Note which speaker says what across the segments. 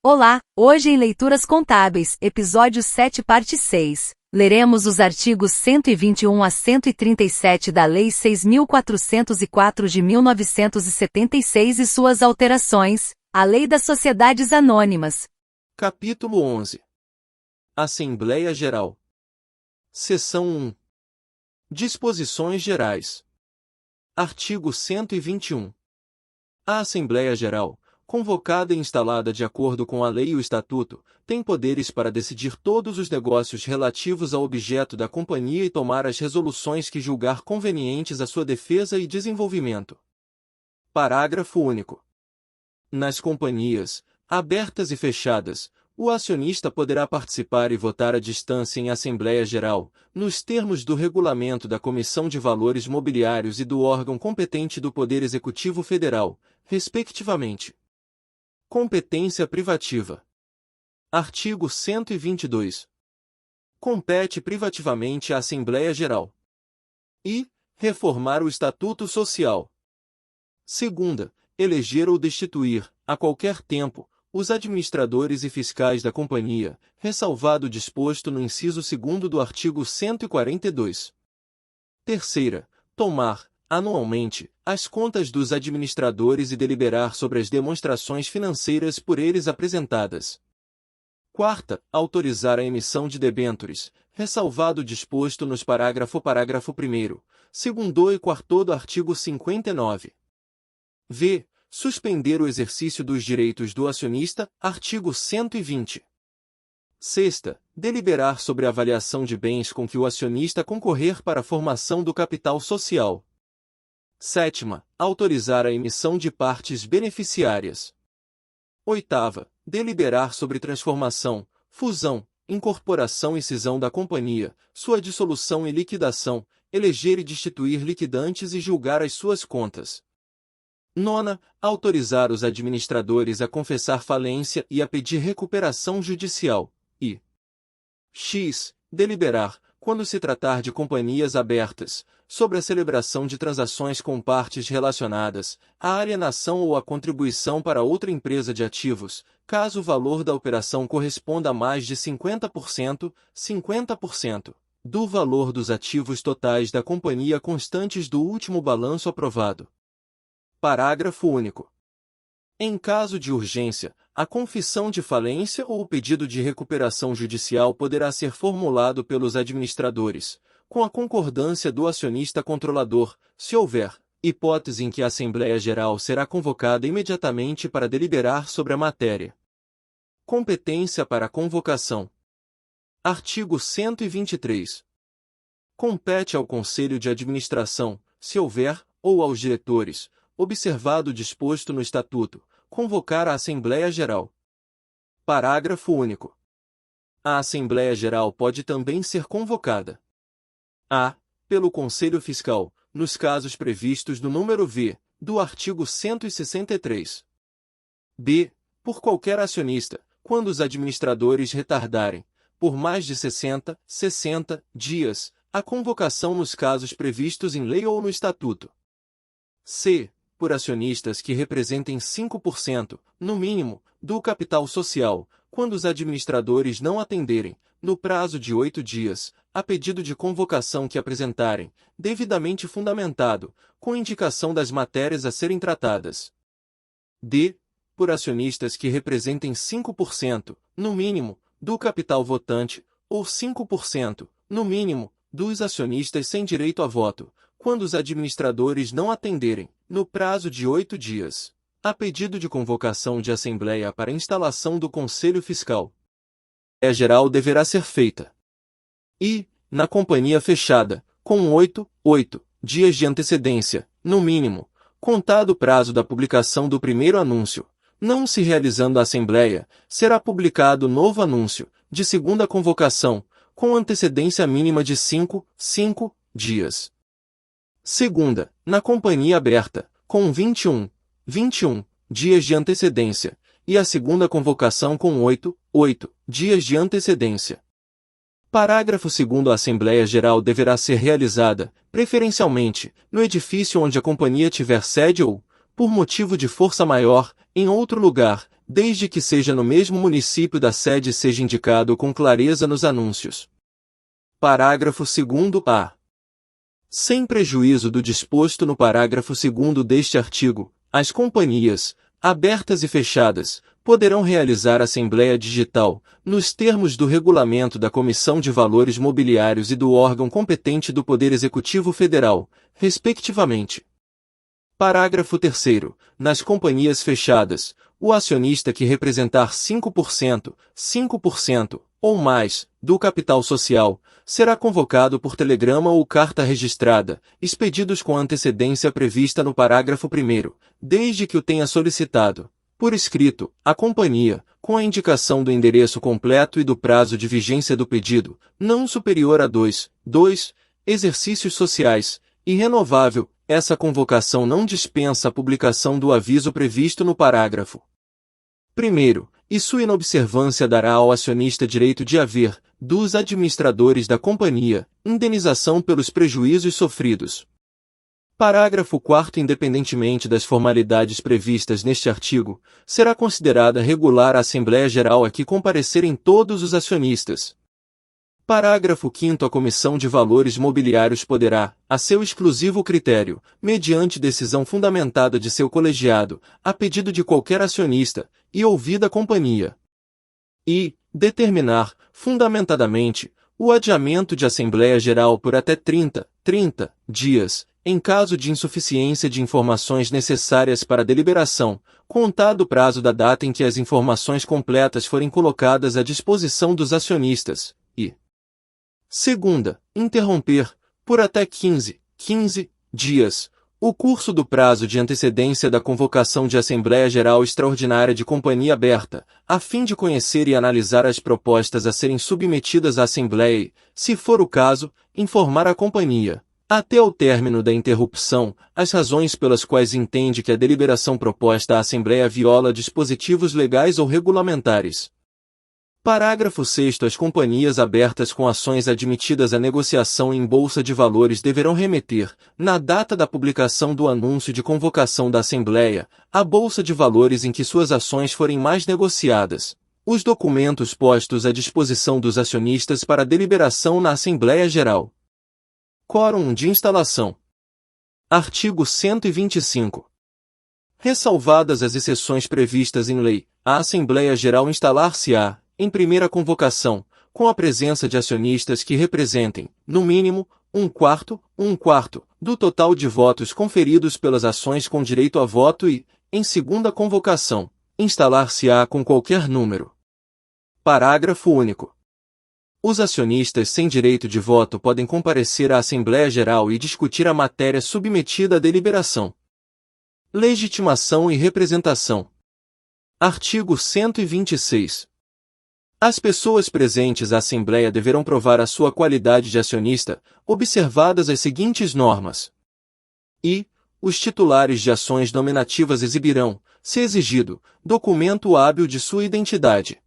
Speaker 1: Olá, hoje em Leituras Contábeis, episódio 7, parte 6. Leremos os artigos 121 a 137 da Lei 6.404 de 1976 e suas alterações, a Lei das Sociedades Anônimas.
Speaker 2: Capítulo 11. Assembleia Geral. Seção 1. Disposições Gerais. Artigo 121. A Assembleia Geral, convocada e instalada de acordo com a lei e o estatuto, tem poderes para decidir todos os negócios relativos ao objeto da companhia e tomar as resoluções que julgar convenientes à sua defesa e desenvolvimento. Parágrafo único. Nas companhias, abertas e fechadas, o acionista poderá participar e votar à distância em Assembleia Geral, nos termos do regulamento da Comissão de Valores Mobiliários e do órgão competente do Poder Executivo Federal, respectivamente. Competência privativa. Artigo 122. Compete privativamente à Assembleia Geral. I. Reformar o Estatuto Social. Segunda, eleger ou destituir, a qualquer tempo, os administradores e fiscais da companhia, ressalvado o disposto no inciso 2º do artigo 142. Terceira, tomar, anualmente, as contas dos administradores e deliberar sobre as demonstrações financeiras por eles apresentadas. Quarta, autorizar a emissão de debêntures, ressalvado o disposto nos parágrafo 1º, 2º e 4º do artigo 59. V. Suspender o exercício dos direitos do acionista, artigo 120. Sexta, deliberar sobre a avaliação de bens com que o acionista concorrer para a formação do capital social. Sétima, autorizar a emissão de partes beneficiárias. Oitava, deliberar sobre transformação, fusão, incorporação e cisão da companhia, sua dissolução e liquidação, eleger e destituir liquidantes e julgar as suas contas. Nona, autorizar os administradores a confessar falência e a pedir recuperação judicial. E x. Deliberar, quando se tratar de companhias abertas, sobre a celebração de transações com partes relacionadas, a alienação ou a contribuição para outra empresa de ativos, caso o valor da operação corresponda a mais de 50%, do valor dos ativos totais da companhia constantes do último balanço aprovado. Parágrafo único. Em caso de urgência, a confissão de falência ou o pedido de recuperação judicial poderá ser formulado pelos administradores, com a concordância do acionista controlador, se houver hipótese em que a Assembleia Geral será convocada imediatamente para deliberar sobre a matéria. Competência para a convocação. Artigo 123. Compete ao Conselho de Administração, se houver, ou aos diretores, observado o disposto no Estatuto, convocar a Assembleia Geral. Parágrafo único. A Assembleia Geral pode também ser convocada: a. Pelo Conselho Fiscal, nos casos previstos no número v. do artigo 163. b. Por qualquer acionista, quando os administradores retardarem, por mais de 60 dias, a convocação nos casos previstos em lei ou no Estatuto. c. Por acionistas que representem 5%, no mínimo, do capital social, quando os administradores não atenderem, no prazo de 8 dias, a pedido de convocação que apresentarem, devidamente fundamentado, com indicação das matérias a serem tratadas. d. Por acionistas que representem 5%, no mínimo, do capital votante, ou 5%, no mínimo, dos acionistas sem direito a voto, quando os administradores não atenderem, no prazo de 8 dias, a pedido de convocação de assembleia para instalação do Conselho Fiscal. A geral deverá ser feita. E, na companhia fechada, com 8 dias de antecedência, no mínimo, contado o prazo da publicação do primeiro anúncio, não se realizando a assembleia, será publicado novo anúncio, de segunda convocação, com antecedência mínima de 5 dias. Segunda, na companhia aberta, com 21 dias de antecedência, e a segunda convocação com 8 dias de antecedência. Parágrafo 2º. A Assembleia Geral deverá ser realizada, preferencialmente, no edifício onde a companhia tiver sede ou, por motivo de força maior, em outro lugar, desde que seja no mesmo município da sede e seja indicado com clareza nos anúncios. Parágrafo 2º-A. Sem prejuízo do disposto no parágrafo 2º deste artigo, as companhias, abertas e fechadas, poderão realizar assembleia digital, nos termos do regulamento da Comissão de Valores Mobiliários e do órgão competente do Poder Executivo Federal, respectivamente. Parágrafo 3º. Nas companhias fechadas, o acionista que representar 5% ou mais, do capital social, será convocado por telegrama ou carta registrada, expedidos com a antecedência prevista no parágrafo 1º, desde que o tenha solicitado, por escrito, a companhia, com a indicação do endereço completo e do prazo de vigência do pedido, não superior a 2 exercícios sociais, e renovável. Essa convocação não dispensa a publicação do aviso previsto no parágrafo 1º, e sua inobservância dará ao acionista direito de haver, dos administradores da companhia, indenização pelos prejuízos sofridos. Parágrafo 4º. Independentemente das formalidades previstas neste artigo, será considerada regular a Assembleia Geral a que comparecerem todos os acionistas. Parágrafo 5º. A Comissão de Valores Mobiliários poderá, a seu exclusivo critério, mediante decisão fundamentada de seu colegiado, a pedido de qualquer acionista, e ouvida a companhia, e determinar, fundamentadamente, o adiamento de Assembleia Geral por até 30 dias, em caso de insuficiência de informações necessárias para a deliberação, contado o prazo da data em que as informações completas forem colocadas à disposição dos acionistas, e segunda, interromper, por até 15 dias, o curso do prazo de antecedência da convocação de Assembleia Geral Extraordinária de Companhia Aberta, a fim de conhecer e analisar as propostas a serem submetidas à Assembleia e, se for o caso, informar a companhia, até o término da interrupção, as razões pelas quais entende que a deliberação proposta à Assembleia viola dispositivos legais ou regulamentares. Parágrafo 6º. As companhias abertas com ações admitidas à negociação em Bolsa de Valores deverão remeter, na data da publicação do anúncio de convocação da Assembleia, à Bolsa de Valores em que suas ações forem mais negociadas, os documentos postos à disposição dos acionistas para deliberação na Assembleia Geral. Quórum de instalação. Artigo 125. Ressalvadas as exceções previstas em lei, a Assembleia Geral instalar-se-á, em primeira convocação, com a presença de acionistas que representem, no mínimo, um quarto do total de votos conferidos pelas ações com direito a voto e, em segunda convocação, instalar-se-á com qualquer número. Parágrafo único. Os acionistas sem direito de voto podem comparecer à Assembleia Geral e discutir a matéria submetida à deliberação. Legitimação e representação. Artigo 126. As pessoas presentes à Assembleia deverão provar a sua qualidade de acionista, observadas as seguintes normas. E, os titulares de ações nominativas exibirão, se exigido, documento hábil de sua identidade.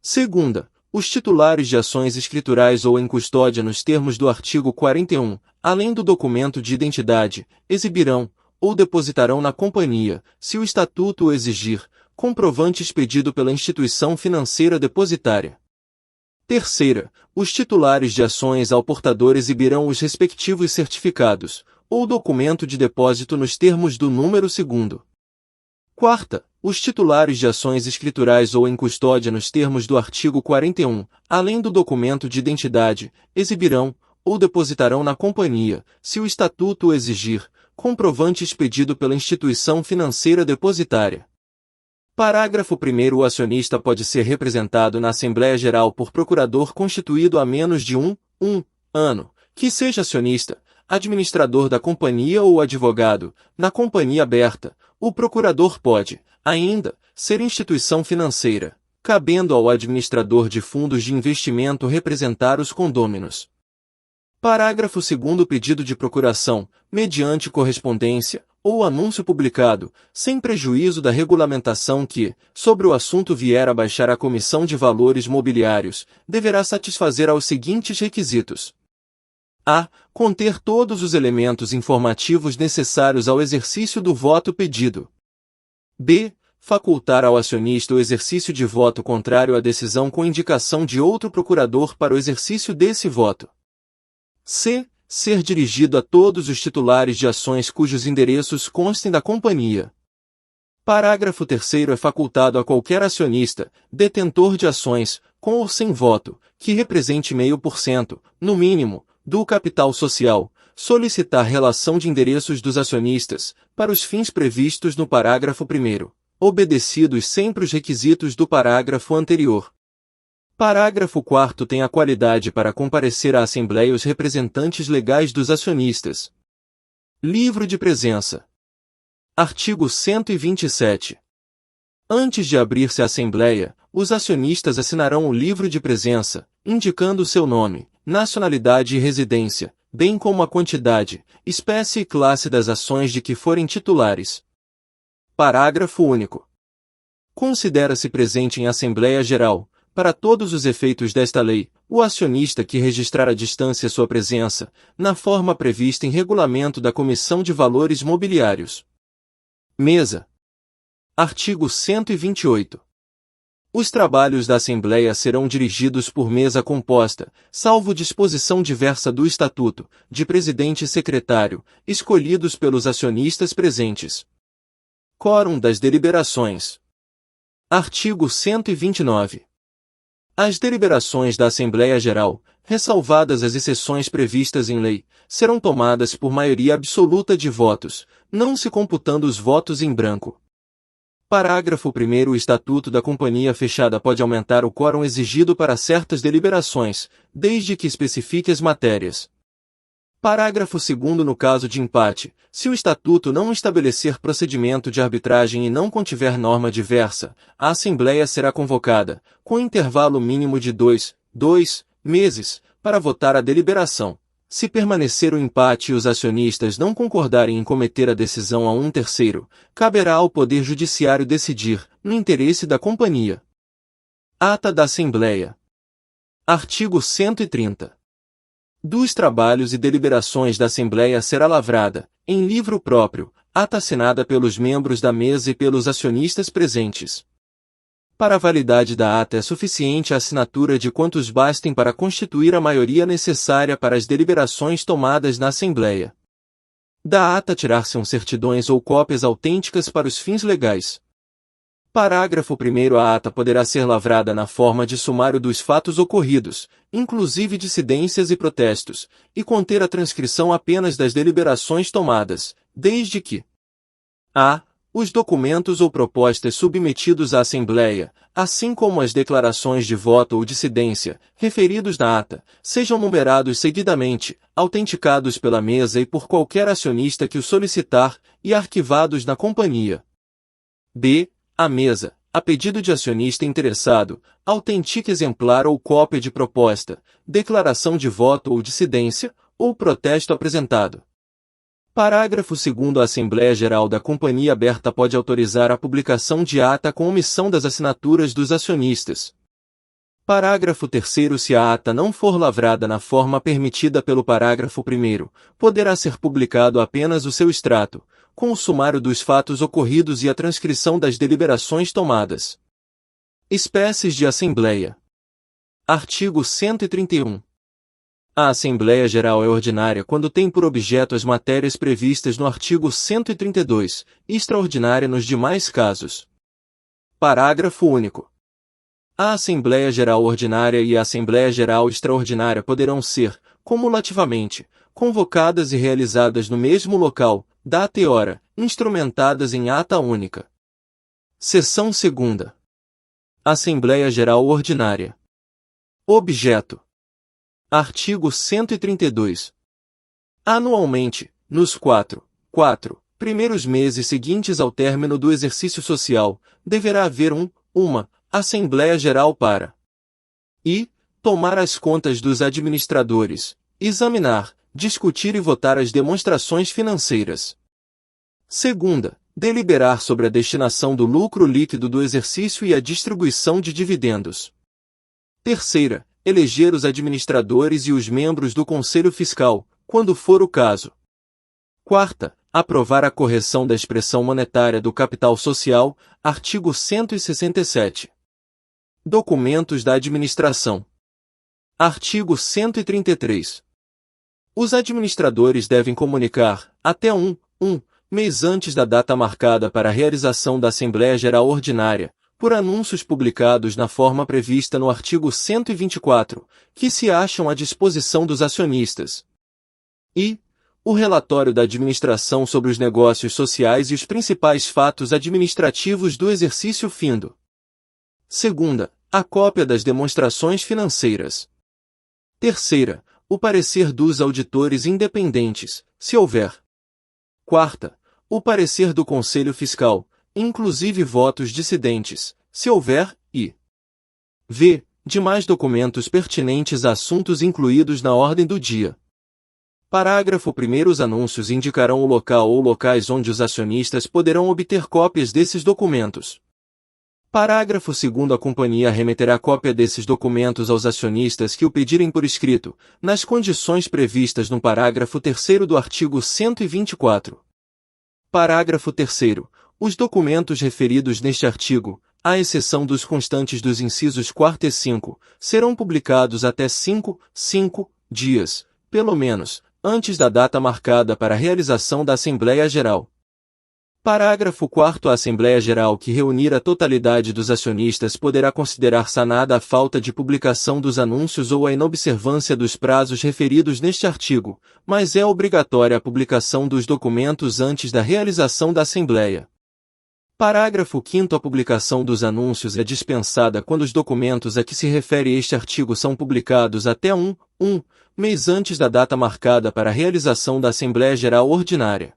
Speaker 2: Segunda, os titulares de ações escriturais ou em custódia nos termos do artigo 41, além do documento de identidade, exibirão, ou depositarão na companhia, se o estatuto o exigir, comprovante expedido pela instituição financeira depositária. Terceira, os titulares de ações ao portador exibirão os respectivos certificados, ou documento de depósito nos termos do número 2º. Quarta, os titulares de ações escriturais ou em custódia nos termos do artigo 41, além do documento de identidade, exibirão, ou depositarão na companhia, se o estatuto o exigir, comprovante expedido pela instituição financeira depositária. Parágrafo 1º. O acionista pode ser representado na Assembleia Geral por procurador constituído há menos de um ano, que seja acionista, administrador da companhia ou advogado. Na companhia aberta, o procurador pode, ainda, ser instituição financeira, cabendo ao administrador de fundos de investimento representar os condôminos. Parágrafo 2º. Pedido de procuração, mediante correspondência, ou anúncio publicado, sem prejuízo da regulamentação que, sobre o assunto vier a baixar a Comissão de Valores Mobiliários, deverá satisfazer aos seguintes requisitos. A. Conter todos os elementos informativos necessários ao exercício do voto pedido. B. facultar ao acionista o exercício de voto contrário à decisão com indicação de outro procurador para o exercício desse voto. C. Ser dirigido a todos os titulares de ações cujos endereços constem da companhia. Parágrafo 3º. É facultado a qualquer acionista, detentor de ações, com ou sem voto, que represente 0,5%, no mínimo, do capital social, solicitar relação de endereços dos acionistas, para os fins previstos no parágrafo 1º, obedecidos sempre os requisitos do parágrafo anterior. Parágrafo 4º. Tem a qualidade para comparecer à Assembleia os representantes legais dos acionistas. Livro de presença. Artigo 127. Antes de abrir-se a Assembleia, os acionistas assinarão o livro de presença, indicando seu nome, nacionalidade e residência, bem como a quantidade, espécie e classe das ações de que forem titulares. Parágrafo único. Considera-se presente em Assembleia Geral, para todos os efeitos desta lei, o acionista que registrar à distância sua presença, na forma prevista em regulamento da Comissão de Valores Mobiliários. Mesa. Artigo 128. Os trabalhos da Assembleia serão dirigidos por mesa composta, salvo disposição diversa do Estatuto, de presidente e secretário, escolhidos pelos acionistas presentes. Quórum das deliberações. Artigo 129. As deliberações da Assembleia Geral, ressalvadas as exceções previstas em lei, serão tomadas por maioria absoluta de votos, não se computando os votos em branco. Parágrafo 1º. O Estatuto da Companhia Fechada pode aumentar o quórum exigido para certas deliberações, desde que especifique as matérias. Parágrafo 2º. No caso de empate, se o Estatuto não estabelecer procedimento de arbitragem e não contiver norma diversa, a Assembleia será convocada, com intervalo mínimo de 2 meses, para votar a deliberação. Se permanecer o empate e os acionistas não concordarem em cometer a decisão a um terceiro, caberá ao Poder Judiciário decidir, no interesse da companhia. Ata da Assembleia. Artigo 130. Dos trabalhos e deliberações da Assembleia será lavrada, em livro próprio, ata assinada pelos membros da mesa e pelos acionistas presentes. Para a validade da ata é suficiente a assinatura de quantos bastem para constituir a maioria necessária para as deliberações tomadas na Assembleia. Da ata tirar-se-ão certidões ou cópias autênticas para os fins legais. Parágrafo 1º. A ata poderá ser lavrada na forma de sumário dos fatos ocorridos, inclusive dissidências e protestos, e conter a transcrição apenas das deliberações tomadas, desde que a. Os documentos ou propostas submetidos à Assembleia, assim como as declarações de voto ou dissidência, referidos na ata, sejam numerados seguidamente, autenticados pela mesa e por qualquer acionista que o solicitar, e arquivados na companhia. b. A mesa, a pedido de acionista interessado, autentique exemplar ou cópia de proposta, declaração de voto ou dissidência, ou protesto apresentado. Parágrafo 2º. A Assembleia Geral da Companhia Aberta pode autorizar a publicação de ata com omissão das assinaturas dos acionistas. Parágrafo 3º. Se a ata não for lavrada na forma permitida pelo parágrafo 1º, poderá ser publicado apenas o seu extrato, com o sumário dos fatos ocorridos e a transcrição das deliberações tomadas. Espécies de Assembleia. Artigo 131. A Assembleia Geral é ordinária quando tem por objeto as matérias previstas no artigo 132, e extraordinária nos demais casos. Parágrafo único. A Assembleia Geral Ordinária e a Assembleia Geral Extraordinária poderão ser, cumulativamente, convocadas e realizadas no mesmo local, data e hora, instrumentadas em ata única. Seção 2ª. Assembleia Geral Ordinária. Objeto. Artigo 132. Anualmente, nos 4 primeiros meses seguintes ao término do exercício social, deverá haver uma Assembleia Geral para tomar as contas dos administradores, examinar, discutir e votar as demonstrações financeiras. Segunda, deliberar sobre a destinação do lucro líquido do exercício e a distribuição de dividendos. Terceira, eleger os administradores e os membros do Conselho Fiscal, quando for o caso. Quarta, Aprovar a correção da expressão monetária do capital social, artigo 167. Documentos da administração. Artigo 133. Os administradores devem comunicar, até um mês antes da data marcada para a realização da Assembleia Geral Ordinária, por anúncios publicados na forma prevista no artigo 124, que se acham à disposição dos acionistas. E o relatório da administração sobre os negócios sociais e os principais fatos administrativos do exercício findo. Segunda, a cópia das demonstrações financeiras. Terceira, o parecer dos auditores independentes, se houver. Quarta, o parecer do Conselho Fiscal, inclusive votos dissidentes, se houver, e v. demais documentos pertinentes a assuntos incluídos na ordem do dia. Parágrafo 1º. Os anúncios indicarão o local ou locais onde os acionistas poderão obter cópias desses documentos. Parágrafo 2º. A companhia remeterá cópia desses documentos aos acionistas que o pedirem por escrito, nas condições previstas no parágrafo 3º do artigo 124. Parágrafo 3º. Os documentos referidos neste artigo, à exceção dos constantes dos incisos 4 e 5, serão publicados até 5 dias, pelo menos, antes da data marcada para a realização da Assembleia Geral. Parágrafo 4º. A Assembleia Geral que reunir a totalidade dos acionistas poderá considerar sanada a falta de publicação dos anúncios ou a inobservância dos prazos referidos neste artigo, mas é obrigatória a publicação dos documentos antes da realização da Assembleia. Parágrafo 5º. A publicação dos anúncios é dispensada quando os documentos a que se refere este artigo são publicados até um mês antes da data marcada para a realização da Assembleia Geral Ordinária.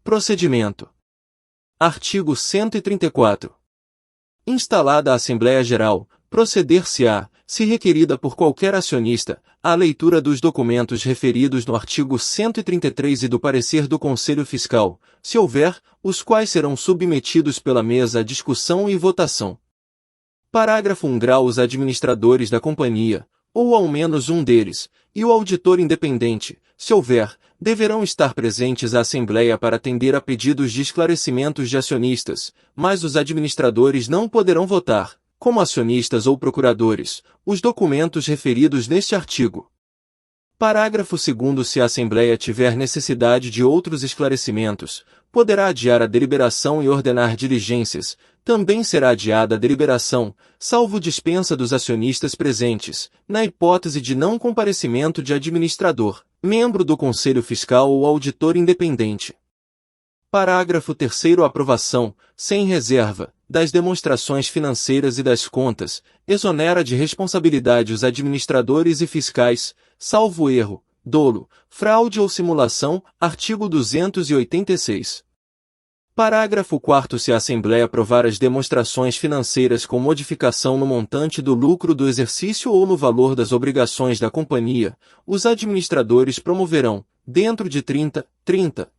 Speaker 2: Procedimento. Artigo 134. Instalada a Assembleia Geral, proceder-se-á, se requerida por qualquer acionista, a leitura dos documentos referidos no artigo 133 e do parecer do Conselho Fiscal, se houver, os quais serão submetidos pela mesa à discussão e votação. Parágrafo 1º. Os administradores da companhia, ou ao menos um deles, e o auditor independente, se houver, deverão estar presentes à Assembleia para atender a pedidos de esclarecimentos de acionistas, mas os administradores não poderão votar, como acionistas ou procuradores, os documentos referidos neste artigo. Parágrafo 2º. Se a Assembleia tiver necessidade de outros esclarecimentos, poderá adiar a deliberação e ordenar diligências. Também será adiada a deliberação, salvo dispensa dos acionistas presentes, na hipótese de não comparecimento de administrador, membro do Conselho Fiscal ou auditor independente. Parágrafo 3º. A aprovação, sem reserva, das demonstrações financeiras e das contas, exonera de responsabilidade os administradores e fiscais, salvo erro, dolo, fraude ou simulação, artigo 286. Parágrafo 4º. Se a Assembleia aprovar as demonstrações financeiras com modificação no montante do lucro do exercício ou no valor das obrigações da companhia, os administradores promoverão, dentro de 30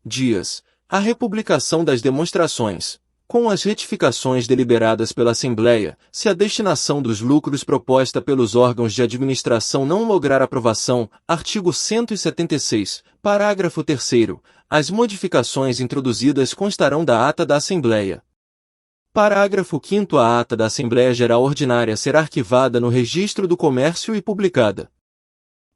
Speaker 2: dias, a republicação das demonstrações, com as retificações deliberadas pela Assembleia, se a destinação dos lucros proposta pelos órgãos de administração não lograr aprovação, artigo 176, parágrafo 3º, as modificações introduzidas constarão da ata da Assembleia. Parágrafo 5º. A ata da Assembleia Geral Ordinária será arquivada no Registro do Comércio e publicada.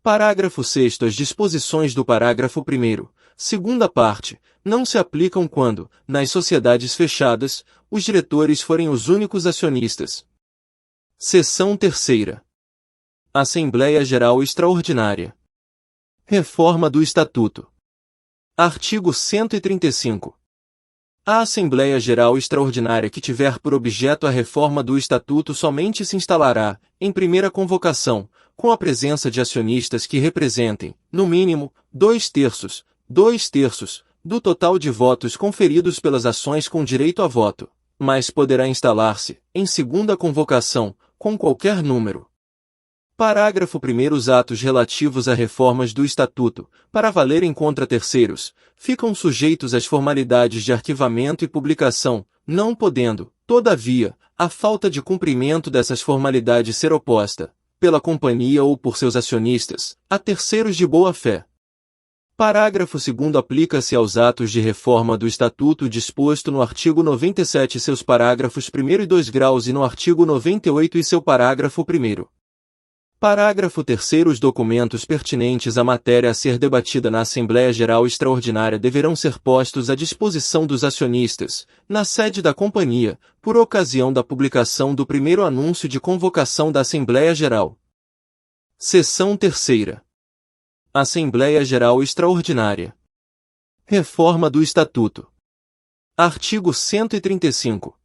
Speaker 2: Parágrafo 6º. As disposições do parágrafo 1º, segunda parte, não se aplicam quando, nas sociedades fechadas, os diretores forem os únicos acionistas. Seção 3ª. Assembleia Geral Extraordinária. Reforma do Estatuto. Artigo 135. A Assembleia Geral Extraordinária que tiver por objeto a reforma do Estatuto somente se instalará, em primeira convocação, com a presença de acionistas que representem, no mínimo, 2/3, do total de votos conferidos pelas ações com direito a voto, mas poderá instalar-se, em segunda convocação, com qualquer número. Parágrafo 1º. Os atos relativos a reformas do Estatuto, para valerem contra terceiros, ficam sujeitos às formalidades de arquivamento e publicação, não podendo, todavia, a falta de cumprimento dessas formalidades ser oposta, pela companhia ou por seus acionistas, a terceiros de boa-fé. Parágrafo 2º aplica-se aos atos de reforma do Estatuto disposto no artigo 97 e seus parágrafos 1º e 2 graus e no artigo 98 e seu parágrafo 1º. Parágrafo 3º Os documentos pertinentes à matéria a ser debatida na Assembleia Geral Extraordinária deverão ser postos à disposição dos acionistas, na sede da companhia, por ocasião da publicação do primeiro anúncio de convocação da Assembleia Geral. Seção 3ª. Assembleia Geral Extraordinária. Reforma do Estatuto. Artigo 135.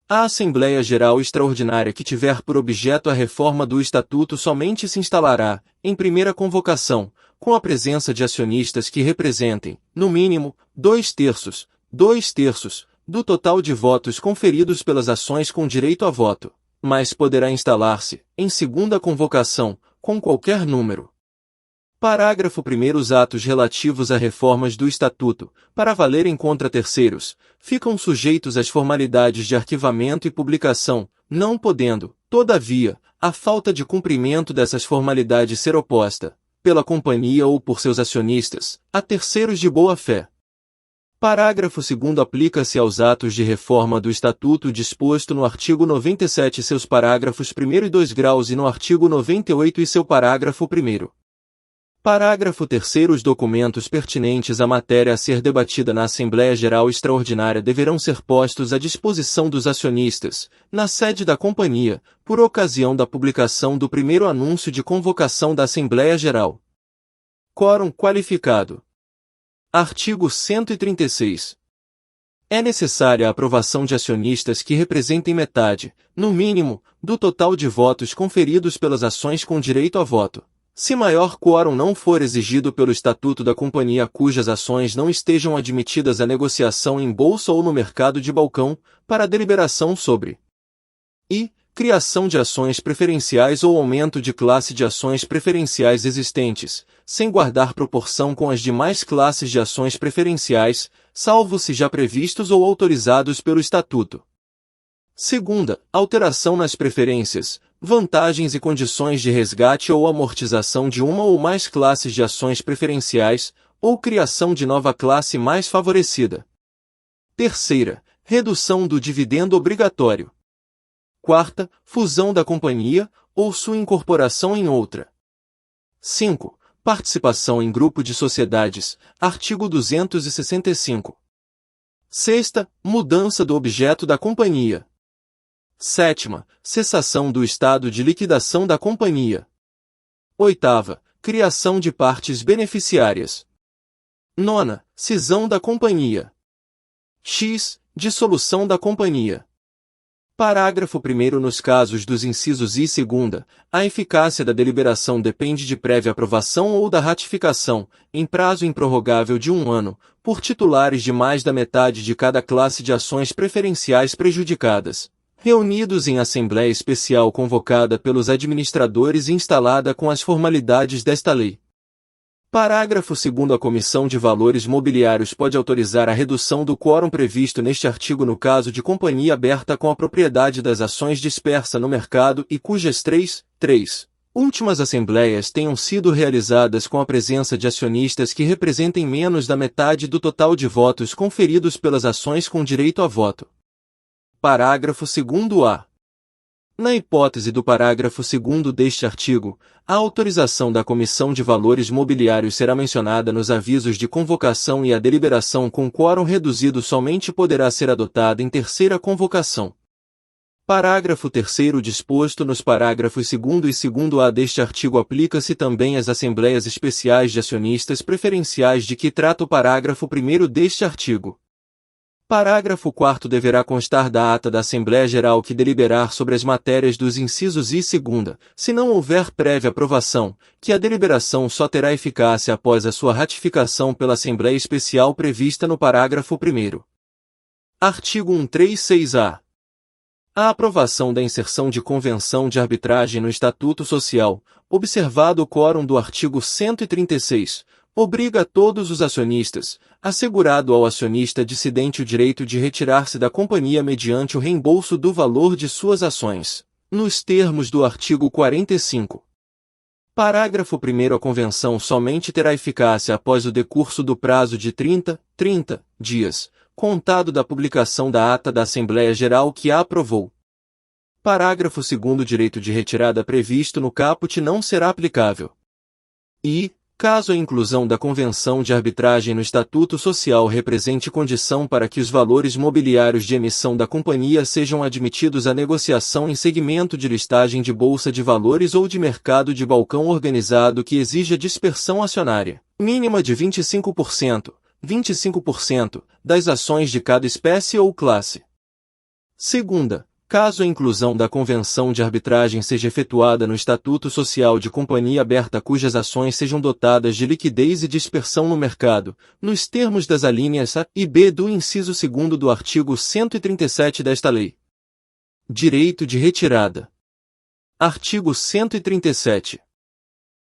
Speaker 2: A Assembleia Geral Extraordinária que tiver por objeto a reforma do Estatuto somente se instalará, em primeira convocação, com a presença de acionistas que representem, no mínimo, 2/3, do total de votos conferidos pelas ações com direito a voto, mas poderá instalar-se, em segunda convocação, com qualquer número. Parágrafo 1º Os atos relativos a reformas do Estatuto, para valerem contra terceiros, ficam sujeitos às formalidades de arquivamento e publicação, não podendo, todavia, a falta de cumprimento dessas formalidades ser oposta, pela companhia ou por seus acionistas, a terceiros de boa-fé. Parágrafo 2º aplica-se aos atos de reforma do Estatuto disposto no artigo 97 e seus parágrafos 1º e 2 graus e no artigo 98 e seu parágrafo 1º. Parágrafo 3º Os documentos pertinentes à matéria a ser debatida na Assembleia Geral Extraordinária deverão ser postos à disposição dos acionistas, na sede da companhia, por ocasião da publicação do primeiro anúncio de convocação da Assembleia Geral. Quórum qualificado. Artigo 136. É necessária a aprovação de acionistas que representem metade, no mínimo, do total de votos conferidos pelas ações com direito a voto. Se maior quórum não for exigido pelo Estatuto da companhia cujas ações não estejam admitidas à negociação em bolsa ou no mercado de balcão, para deliberação sobre criação de ações preferenciais ou aumento de classe de ações preferenciais existentes, sem guardar proporção com as demais classes de ações preferenciais, salvo se já previstos ou autorizados pelo Estatuto. Segunda, alteração nas preferências, vantagens e condições de resgate ou amortização de uma ou mais classes de ações preferenciais, ou criação de nova classe mais favorecida. Terceira, redução do dividendo obrigatório. Quarta, fusão da companhia, ou sua incorporação em outra. 5. Participação em grupo de sociedades, artigo 265. Sexta, mudança do objeto da companhia. Sétima, cessação do estado de liquidação da companhia. Oitava, criação de partes beneficiárias. Nona, cisão da companhia. X, dissolução da companhia. Parágrafo 1º Nos casos dos incisos I e segunda, a eficácia da deliberação depende de prévia aprovação ou da ratificação, em prazo improrrogável de 1 ano, por titulares de mais da metade de cada classe de ações preferenciais prejudicadas, reunidos em assembleia especial convocada pelos administradores e instalada com as formalidades desta lei. Parágrafo 2º A Comissão de Valores Mobiliários pode autorizar a redução do quórum previsto neste artigo no caso de companhia aberta com a propriedade das ações dispersa no mercado e cujas três últimas assembleias tenham sido realizadas com a presença de acionistas que representem menos da metade do total de votos conferidos pelas ações com direito a voto. Parágrafo 2º-A. Na hipótese do parágrafo 2º deste artigo, a autorização da Comissão de Valores Mobiliários será mencionada nos avisos de convocação e a deliberação com quórum reduzido somente poderá ser adotada em terceira convocação. Parágrafo 3º disposto nos parágrafos 2º e 2º-A deste artigo aplica-se também às assembleias especiais de acionistas preferenciais de que trata o parágrafo 1º deste artigo. Parágrafo 4º deverá constar da ata da Assembleia Geral que deliberar sobre as matérias dos incisos I e segunda, se não houver prévia aprovação, que a deliberação só terá eficácia após a sua ratificação pela Assembleia Especial prevista no parágrafo 1º. Artigo 136-A. A aprovação da inserção de convenção de arbitragem no Estatuto Social, observado o quórum do artigo 136, obriga todos os acionistas, assegurado ao acionista dissidente o direito de retirar-se da companhia mediante o reembolso do valor de suas ações, nos termos do artigo 45. Parágrafo 1º. A convenção somente terá eficácia após o decurso do prazo de 30 dias, contado da publicação da ata da Assembleia Geral que a aprovou. Parágrafo 2º. O direito de retirada previsto no caput não será aplicável. E, caso a inclusão da convenção de arbitragem no Estatuto Social represente condição para que os valores mobiliários de emissão da companhia sejam admitidos à negociação em segmento de listagem de bolsa de valores ou de mercado de balcão organizado que exija dispersão acionária, mínima de 25%, das ações de cada espécie ou classe. Segunda, caso a inclusão da convenção de arbitragem seja efetuada no Estatuto Social de companhia aberta cujas ações sejam dotadas de liquidez e dispersão no mercado, nos termos das alíneas A e B do inciso 2º do artigo 137 desta lei. Direito de retirada. Artigo 137.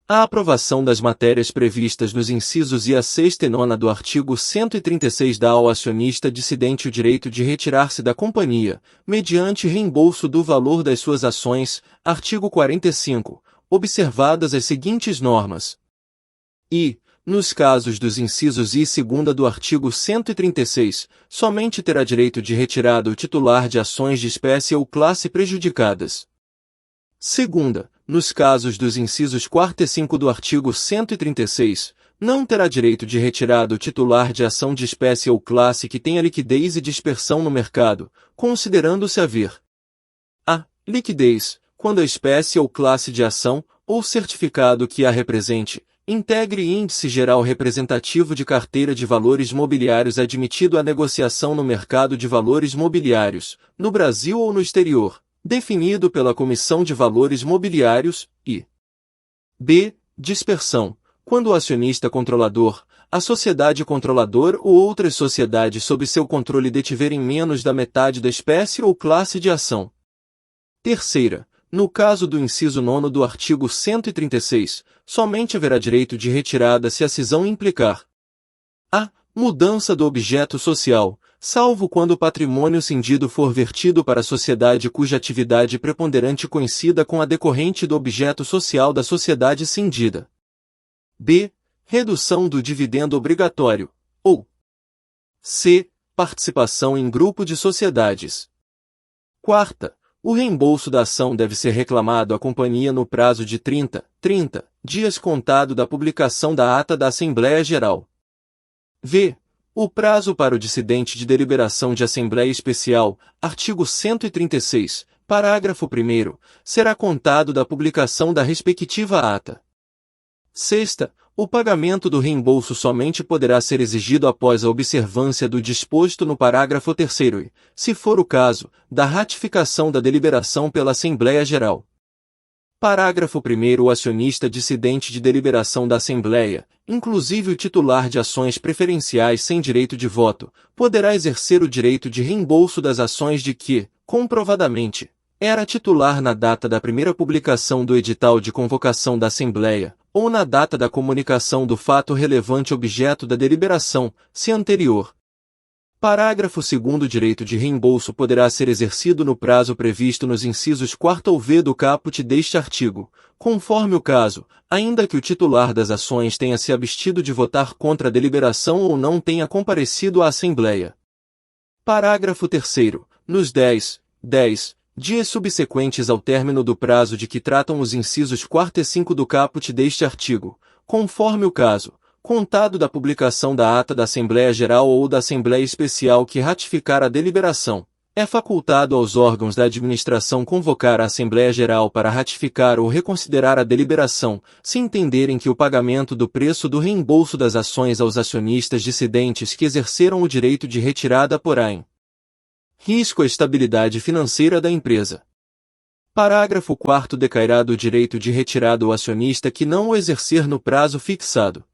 Speaker 2: A aprovação das matérias previstas nos incisos I a 6ª e 9ª do artigo 136 dá ao acionista dissidente o direito de retirar-se da companhia, mediante reembolso do valor das suas ações, artigo 45, observadas as seguintes normas. E, nos casos dos incisos I e 2ª do artigo 136, somente terá direito de retirada o titular de ações de espécie ou classe prejudicadas. Segunda, nos casos dos incisos 4º e 5º do artigo 136, não terá direito de retirada o titular de ação de espécie ou classe que tenha liquidez e dispersão no mercado, considerando-se haver a liquidez, quando a espécie ou classe de ação, ou certificado que a represente, integre índice geral representativo de carteira de valores mobiliários admitido à negociação no mercado de valores mobiliários, no Brasil ou no exterior, definido pela Comissão de Valores Mobiliários, e b. Dispersão, quando o acionista controlador, a sociedade controladora ou outras sociedades sob seu controle detiverem menos da metade da espécie ou classe de ação. Terceira, no caso do inciso 9º do artigo 136, somente haverá direito de retirada se a cisão implicar a mudança do objeto social, salvo quando o patrimônio cindido for vertido para a sociedade cuja atividade preponderante coincida com a decorrente do objeto social da sociedade cindida. B. Redução do dividendo obrigatório, ou c. Participação em grupo de sociedades. Quarta, o reembolso da ação deve ser reclamado à companhia no prazo de 30 dias contado da publicação da ata da Assembleia Geral. V. O prazo para o dissidente de deliberação de Assembleia Especial, artigo 136, parágrafo 1º, será contado da publicação da respectiva ata. Sexta, o pagamento do reembolso somente poderá ser exigido após a observância do disposto no parágrafo 3º e, se for o caso, da ratificação da deliberação pela Assembleia Geral. Parágrafo 1º. O acionista dissidente de deliberação da Assembleia, inclusive o titular de ações preferenciais sem direito de voto, poderá exercer o direito de reembolso das ações de que, comprovadamente, era titular na data da primeira publicação do edital de convocação da Assembleia, ou na data da comunicação do fato relevante objeto da deliberação, se anterior. Parágrafo 2º. O direito de reembolso poderá ser exercido no prazo previsto nos incisos 4º ou V do caput deste artigo, conforme o caso, ainda que o titular das ações tenha se abstido de votar contra a deliberação ou não tenha comparecido à Assembleia. Parágrafo 3º. Nos 10 dias subsequentes ao término do prazo de que tratam os incisos 4º e 5º do caput deste artigo, conforme o caso, contado da publicação da ata da Assembleia Geral ou da Assembleia Especial que ratificar a deliberação, é facultado aos órgãos da administração convocar a Assembleia Geral para ratificar ou reconsiderar a deliberação, se entenderem que o pagamento do preço do reembolso das ações aos acionistas dissidentes que exerceram o direito de retirada porá em risco à estabilidade financeira da empresa. Parágrafo 4º. Decairá do direito de retirada o acionista que não o exercer no prazo fixado.